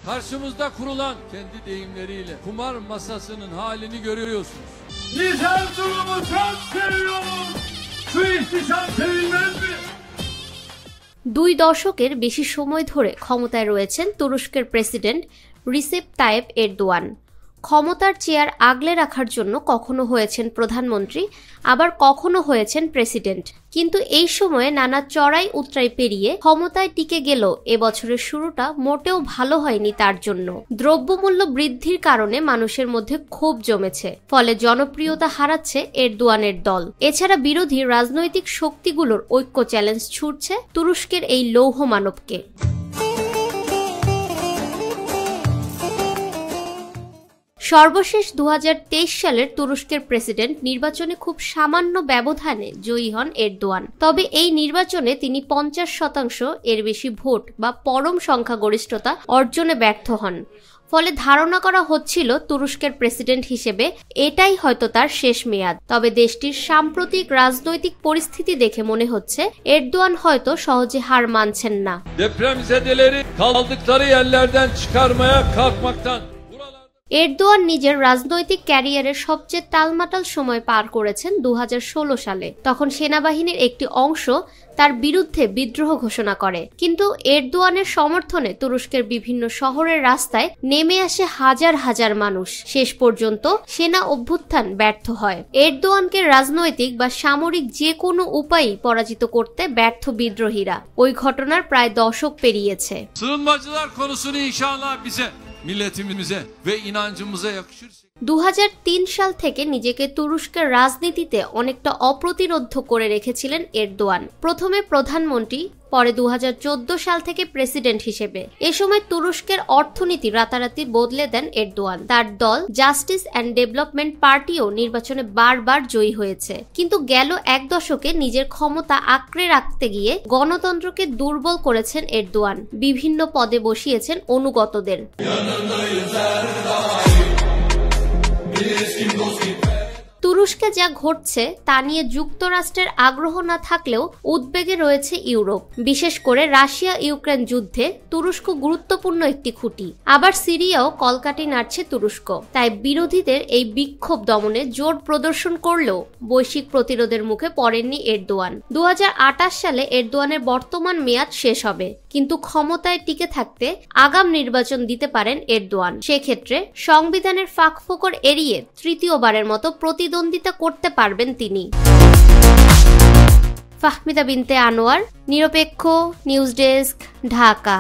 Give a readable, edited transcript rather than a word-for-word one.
Karşımızda kurulan kendi deyimleriyle kumar masasının halini görüyorsunuz. Biz Erzurum'u çok seviyoruz. Şu ihtişam sevilmez mi? 2 দশকের বেশি সময় ধরে ক্ষমতায় রয়েছেন তুরস্কের প্রেসিডেন্ট রিসেপ তাইয়েপ এরদোয়ান। ক্ষমতার চেয়ার আগলে রাখার জন্য কখনো হয়েছেন প্রধানমন্ত্রী, আবার কখনো হয়েছেন প্রেসিডেন্ট। কিন্তু এই সময়ে নানা চড়াই উতরাই পেরিয়ে ক্ষমতায় টিকে গেলেও এবছরের শুরুটা মোটেও ভালো হয়নি তার জন্য। দ্রব্যমূল্য বৃদ্ধির কারণে মানুষের মধ্যে ক্ষোভ জমেছে, ফলে জনপ্রিয়তা হারাচ্ছে এরদোয়ানের দল। এছাড়া বিরোধী রাজনৈতিক শক্তিগুলোর ঐক্য চ্যালেঞ্জ ছুটছে তুরস্কের এই লৌহ মানবকে। সর্বশেষ 2023 সালের তুরস্কের প্রেসিডেন্ট নির্বাচনে খুব সামান্য ব্যবধানে জয়ী হন এরদোয়ান। তবে এই নির্বাচনে তিনি 50% এর বেশি ভোট বা পরম সংখ্যাগরিষ্ঠতা অর্জনে ব্যর্থ হন। ফলে ধারণা করা হচ্ছিল তুরস্কের প্রেসিডেন্ট হিসেবে এটাই হয়তো তার শেষ মেয়াদ। তবে দেশটির সাম্প্রতিক রাজনৈতিক পরিস্থিতি দেখে মনে হচ্ছে এরদোয়ান হয়তো সহজে হার মানছেন না। Depremzedeleri kaldıkları yerlerden çıkarmaya kalkmaktan Erdogan নিজের রাজনৈতিক ক্যারিয়ারের সবচেয়ে টালমাটাল সময় পার করেছেন 2016 সালে। তখন সেনাবাহিনীর একটি অংশ তার বিরুদ্ধে বিদ্রোহ ঘোষণা করে, কিন্তু এরদোয়ানের সমর্থনে তুরস্কের বিভিন্ন শহরের রাস্তায় নেমে আসে হাজার হাজার মানুষ। শেষ পর্যন্ত সেনা অভ্যুত্থান ব্যর্থ হয়। এরদোয়ানকে রাজনৈতিক বা সামরিক যে কোনো উপায়েই পরাজিত করতে ব্যর্থ বিদ্রোহীরা। ওই ঘটনার প্রায় দশক পেরিয়েছে। sığınmacılar konusunu inşallah bize, milletimize ve inancımıza yakışır. 2003 সাল থেকে নিজেকে তুরস্কের রাজনীতিতে অনেকটা অপ্রতিরোধ্য করে রেখেছিলেন এরদোয়ান। প্রথমে প্রধানমন্ত্রী, পরে 2014 সাল থেকে প্রেসিডেন্ট হিসেবে। এ সময় তুরস্কের অর্থনীতি রাতারাতি বদলে দেন এরদোয়ান। তার দল জাস্টিস অ্যান্ড ডেভেলপমেন্ট পার্টিও নির্বাচনে বারবার জয়ী হয়েছে। কিন্তু গেল 1 দশকে নিজের ক্ষমতা আঁকড়ে রাখতে গিয়ে গণতন্ত্রকে দুর্বল করেছেন এরদোয়ান। বিভিন্ন পদে বসিয়েছেন অনুগতদের। তুরস্কে যা ঘটছে তা নিয়ে যুক্তরাষ্ট্রের আগ্রহ না থাকলেও উদ্বেগে রয়েছে ইউরোপ। বিশেষ করে রাশিয়া ইউক্রেন যুদ্ধে তুরস্ক গুরুত্বপূর্ণ একটি খুঁটি। আবার সিরিয়াও কলকাঠি নাড়ছে তুরস্ক। তাই বিরোধীদের এই বিক্ষোভ দমনে জোর প্রদর্শন করলেও বৈশ্বিক প্রতিরোধের মুখে পড়েননি এরদোয়ান। 2028 সালে এরদোয়ানের বর্তমান মেয়াদ শেষ হবে, কিন্তু ক্ষমতায় টিকে থাকতে আগাম নির্বাচন দিতে পারেন এরদোয়ান। সেক্ষেত্রে সংবিধানের ফাঁকফোকর এড়িয়ে তৃতীয়বারের মতো প্রতিদ্বন্দ্বিতা করতে পারবেন তিনি। ফাহমিদা বিনতে আনোয়ার, নিরপেক্ষ নিউজ ডেস্ক, ঢাকা।